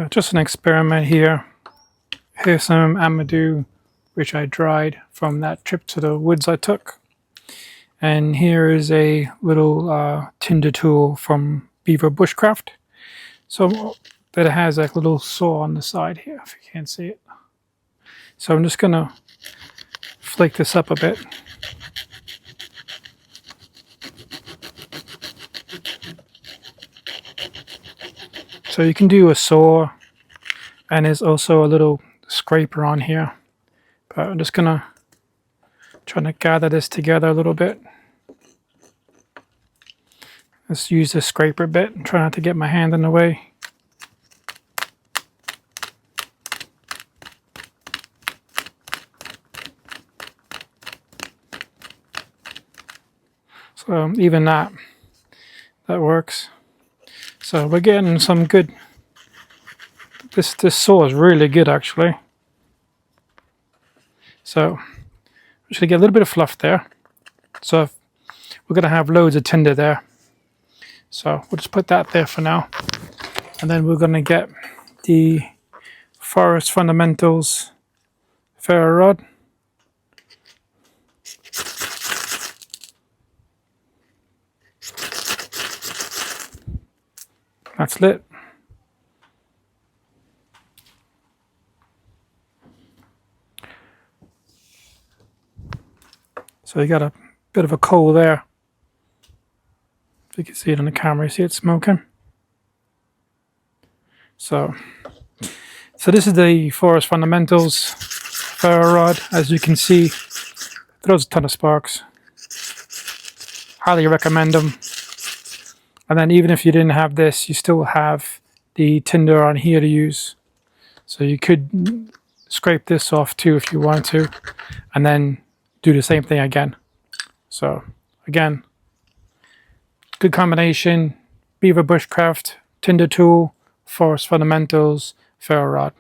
Just an experiment here. Here's some Amadou which I dried from that trip to the woods I took. And here is a little tinder tool from Beaver Bushcraft. So that it has a little saw on the side here, if you can't see it. So I'm just going to flake this up a bit. So you can do a saw, and there's also a little scraper on here. But I'm just going to try to gather this together a little bit. Let's use the scraper bit and try not to get my hand in the way. So even that works. So we're getting some good. This saw is really good actually. So I'm just gonna get a little bit of fluff there. So we're gonna have loads of tinder there. So we'll just put that there for now. And then we're gonna get the Forest Fundamentals ferro rod. That's lit. So you got a bit of a coal there. If you can see it on the camera, you see it smoking. So this is the Forest Fundamentals ferro rod. As you can see, it throws a ton of sparks. Highly recommend them. And then even if you didn't have this, you still have the tinder on here to use. So you could scrape this off too if you want to, and then do the same thing again. So again, good combination. Beaver Bushcraft, tinder tool, Forest Fundamentals, ferro rod.